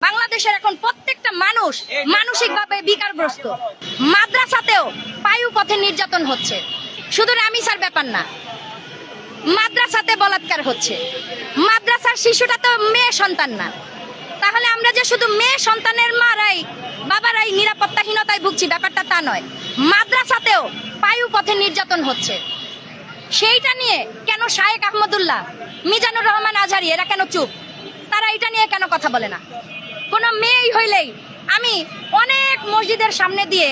বাংলাদেশের এখন প্রত্যেকটা মানুষ মানসিকভাবে বিকারগ্রস্ত। মাদ্রাসাতেও পায়ু পথে নির্যাতন হচ্ছে। শুধু রামিসার ব্যাপার না, মাদ্রাসাতে বলাৎকার হচ্ছে। মাদ্রাসার শিশুটা তো মেয়ে সন্তান না, তাহলে আমরা যে শুধু মেয়ে সন্তানের মারাই বাবারাই নিরাপত্তাহীনতায় ভুগছি ব্যাপারটা তা নয়। মাদ্রাসাতেও পায়ু পথে নির্যাতন হচ্ছে। সেইটা নিয়ে কেন শায়েক আহমদুল্লাহ, মিজানুর রহমান আজহারি এরা কেন চুপ? তারা এটা নিয়ে কেন কথা বলে না? কোনো মেয়েই হইলেই আমি অনেক মসজিদের সামনে দিয়ে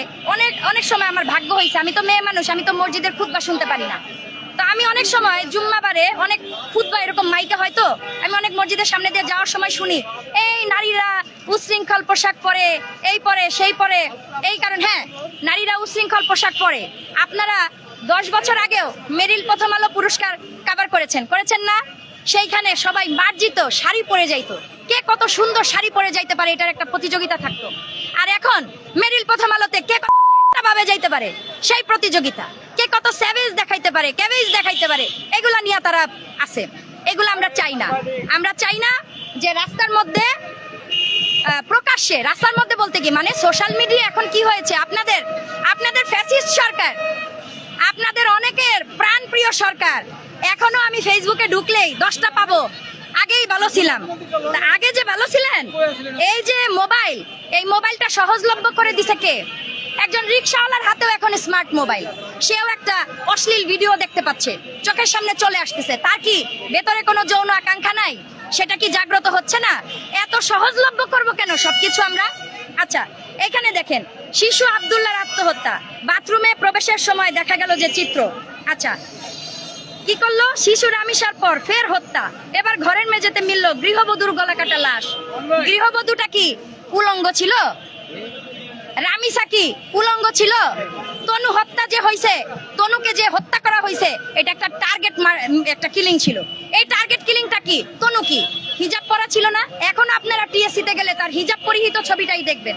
অনেক সময় আমার ভাগ্য হয়েছে, আমি তো মেয়ে মানুষ, আমি তো মসজিদের খুতবা শুনতে পারি না। তো আমি অনেক সময় জুম্মাবারে অনেক খুতবা এরকম মাইকে হয়তো আমি অনেক মসজিদের সামনে দিয়ে যাওয়ার সময় শুনি এই নারীরা উচ্ছৃঙ্খল পোশাক পরে, এই পরে সেই পরে। এই কারণ হ্যাঁ, নারীরা উচ্ছৃঙ্খল পোশাক পরে। আপনারা 10 বছর আগেও মেরিল প্রথম আলো পুরস্কার কভার করেছেন না? সেইখানে সবাই মার্জিত শাড়ি পরে যাইতো, কে কত সুন্দর শাড়ি পরে যাইতে পারে এটার একটা প্রতিযোগিতা থাকতো। আর এখন মেরিল প্রথম আলোতে কে ভাবে যাইতে পারে সেই প্রতিযোগিতা, কে কত স্যাভেজ দেখাইতে পারে, ক্যাবেজ দেখাইতে পারে, এগুলা নিয়ে তারা আছে। এগুলো আমরা চাই না। আমরা চাই না যে রাস্তার মধ্যে প্রকাশ্যে, রাস্তার মধ্যে বলতে কি মানে সোশ্যাল মিডিয়া এখন কি হয়েছে, আপনাদের ফ্যাসিস্ট সরকার, আপনাদের অনেকের প্রাণপ্রিয় সরকার। এখনো আমি ফেসবুকে ঢুকলেই 10টা পাবো। আগেই ভালো ছিলাম, আগে যে ভালো ছিলেন, এই যে মোবাইল, এই মোবাইলটা সহজলভ্য করে দিছে কে? একজন রিক্সাওয়ালার হাতেও এখন স্মার্ট মোবাইল, সেও একটা অশ্লীল ভিডিও দেখতে পাচ্ছে, চোখের সামনে চলে আসতেছে। তার কি ভেতরে কোনো যৌন আকাঙ্ক্ষা নাই? সেটা কি জাগ্রত হচ্ছে না? এত সহজলভ্য করবো কেন সবকিছু আমরা? আচ্ছা, এখানে দেখেন শিশু আব্দুল্লাহর আত্মহত্যা, বাথরুমে প্রবেশের সময় দেখা গেল যে চিত্র। আচ্ছা, কি করলো? শিশু রামিসার পর ফের হত্যা, এবার ঘরের মেঝেতে মিলল গৃহবধূর গলাকাটা লাশ। গৃহবধূটা কি উলঙ্গ ছিল? রামিসা কি উলঙ্গ ছিল? তনু হত্যা যে হয়েছে, তনুকে যে হত্যা করা হয়েছে, এটা একটা একটা কিলিং ছিল। এই টার্গেট কিলিংটা কি? তনু কি হিজাব পরা ছিল না? এখন আপনারা টিএসসিতে গেলে তার হিজাব পরিহিত ছবিটাই দেখবেন।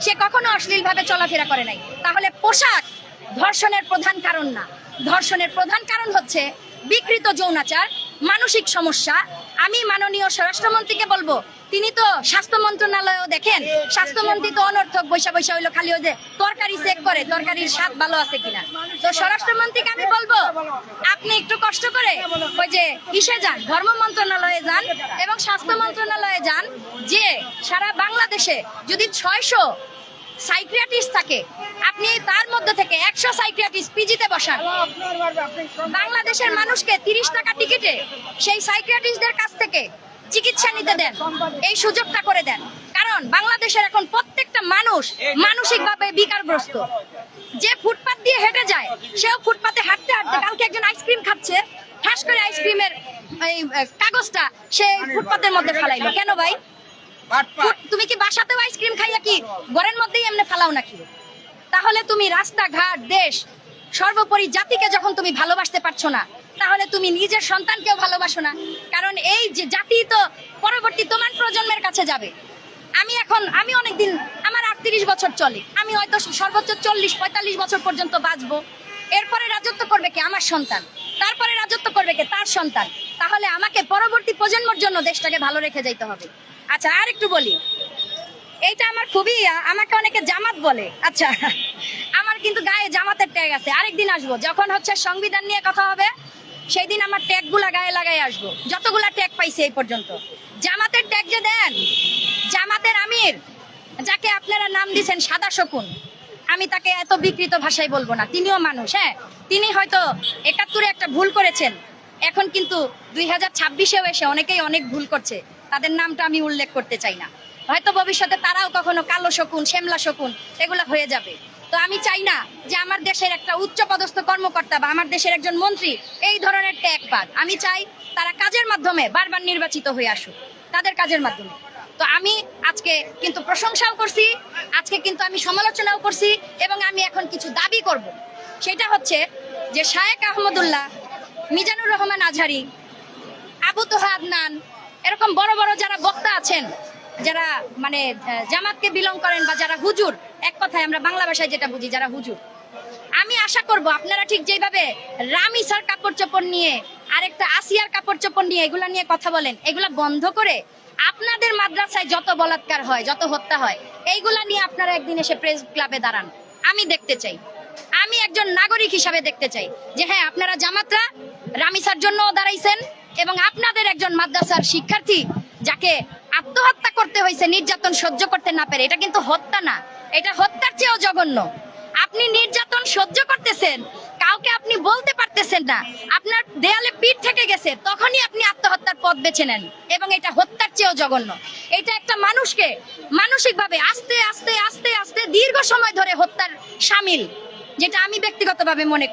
সে কখনো অশ্লীল ভাবে চলাফেরা করে নাই। তাহলে পোশাক ধর্ষণের প্রধান কারণ না। ধর্ষণের প্রধান কারণ হচ্ছে বিকৃত যৌনাচার, মানসিক সমস্যা। আমি মাননীয় স্বরাষ্ট্রমন্ত্রীকে বলবো, তিনি তো স্বাস্থ্য মন্ত্রণালয়ও দেখেন, স্বাস্থ্যমন্ত্রী তো অনর্থক বৈশা হইলো খালি ওই যে তরকারি চেক করে তরকারির স্বাদ ভালো আছে কিনা। তো স্বরাষ্ট্রমন্ত্রীকে আমি বলবো, আপনি একটু কষ্ট করে ওই যে ইসে যান, ধর্ম মন্ত্রণালয়ে যান এবং স্বাস্থ্য মন্ত্রণালয়ে যান, যে সারা বাংলাদেশে যদি 600 সাইকিয়াট্রিস্ট থাকে, আপনি তার মধ্যে থেকে 100 সাইকিয়াট্রিস্ট পিজিতে বসান। বাংলাদেশের মানুষকে 30 টাকা টিকিটে সেই সাইকিয়াট্রিস্টদের কাছ থেকে চিকিৎসা নিতে দেন, এই সুযোগটা করে দেন। কারণ বাংলাদেশের এখন প্রত্যেকটা মানুষ মানসিকভাবে বিকারগ্রস্ত। যে ফুটপাত দিয়ে হেঁটে যায়, সেও ফুটপাতে হাঁটতে হাঁটতে কালকে একজন আইসক্রিম খাচ্ছে, ঠাস করে আইসক্রিমের এই কাগজটা সে ফুটপাতের মধ্যে ফেলাইলো। কেন ভাই? তুমি কি বাসাতেও আইসক্রিম খাইয়া কি ঘরের মধ্যেই এমনি ফালাও নাকি? তাহলে তুমি রাস্তাঘাট, দেশ, সর্বোপরি জাতিকে যখন তুমি ভালোবাসতে পারছো না, তাহলে তুমি নিজের সন্তানকেও ভালোবাসো না। কারণ এই যে জাতি তো পরবর্তী তোমার প্রজন্মের কাছে যাবে। আমি অনেকদিন, আমার 38 বছর চলে, আমি হয়তো সর্বোচ্চ 40-45 বছর পর্যন্ত বাঁচবো। এরপরে রাজত্ব করবে কে? আমার সন্তান। তারপরে রাজত্ব করবে কে? তার সন্তান। তাহলে আমাকে পরবর্তী প্রজন্মের জন্য দেশটাকে ভালো রেখে যাইতে হবে। আচ্ছা, আর একটু বলি, এইটা আমার খুবই, আমাকে অনেকে জামাত বলে। আচ্ছা, আমার কিন্তু গায়ে জামাতের ট্যাগ আছে। আরেকদিন আসবো, যখন হচ্ছে সংবিধান নিয়ে কথা হবে, সেই দিন আমার ট্যাগ গুলা গায়ে লাগাই আসবো, যতগুলা ট্যাগ পাইছি এই পর্যন্ত। জামাতের ট্যাগ যে দেন, জামাতের আমির যাকে আপনারা নাম দিচ্ছেন সাদা শকুন, আমি তাকে এত বিকৃত ভাষায় বলবো না, তিনিও মানুষ। হ্যাঁ, তিনি হয়তো 71-এ একটা ভুল করেছেন, এখন কিন্তু 2026-এও এসে অনেকেই অনেক ভুল করছে, তাদের নামটা আমি উল্লেখ করতে চাই না। হয়তো ভবিষ্যতে তারাও কখনো কালো শকুন, শ্যামলা শকুন এগুলা হয়ে যাবে। তো আমি চাই না যে আমার দেশের একটা উচ্চপদস্থ কর্মকর্তা বা আমার দেশের একজন মন্ত্রী এই ধরনের ট্যাগ পাক। আমি চাই তারা কাজের মাধ্যমে বারবার নির্বাচিত হয়ে আসুক, তাদের কাজের মাধ্যমে। তো আমি আজকে কিন্তু প্রশংসাও করছি, আজকে কিন্তু আমি সমালোচনাও করছি, এবং আমি এখন কিছু দাবি করব। সেটা হচ্ছে যে শায়েক আহমদুল্লাহ, মিজানুর রহমান আজহারি, আবু তোহা আদনান, এরকম বড় বড় যারা বক্তা আছেন, যারা মানে জামাতকে বিলং করেন বা যারা হুজুর, এক কথায় আমরা বাংলা ভাষায় যেটা বুঝি যারা হুজুর, আমি আশা করব আপনারা ঠিক যেভাবে রামিসার কাপড় চোপড় নিয়ে, আরেকটা আসিয়ার কাপড় চোপড় নিয়ে, এগুলা নিয়ে কথা বলেন, এগুলা বন্ধ করে আপনাদের মাদ্রাসায় যত বলাৎকার হয়, যত হত্যা হয়, এইগুলা নিয়ে আপনারা একদিন এসে প্রেস ক্লাবে দাঁড়ান। আমি দেখতে চাই, আমি একজন নাগরিক হিসাবে দেখতে চাই যে হ্যাঁ, আপনারা জামাতরা রামিসার জন্য দাঁড়াইছেন এবং আপনাদের একজন মাদ্রাসার শিক্ষার্থী যাকে আত্মহত্যা করতে হয়েছে নির্যাতন সহ্য করতে না পেরে, এটা কিন্তু হত্যা না, এটা হত্যার চেয়েও জঘন্য। আপনি নির্যাতন সহ্য করতেছেন, কাউকে আপনি বলতে পারতেছেন না, আপনার দেয়ালে পিঠ থেকে গেছে, তখনই আপনি আত্মহত্যার পথ বেছে নেন, এবং এটা হত্যার চেয়েও জঘন্য। এটা একটা মানুষকে মানসিকভাবে আস্তে আস্তে আস্তে আস্তে দীর্ঘ সময় ধরে হত্যার শামিল, যেটা আমি ব্যক্তিগতভাবে মনে করি।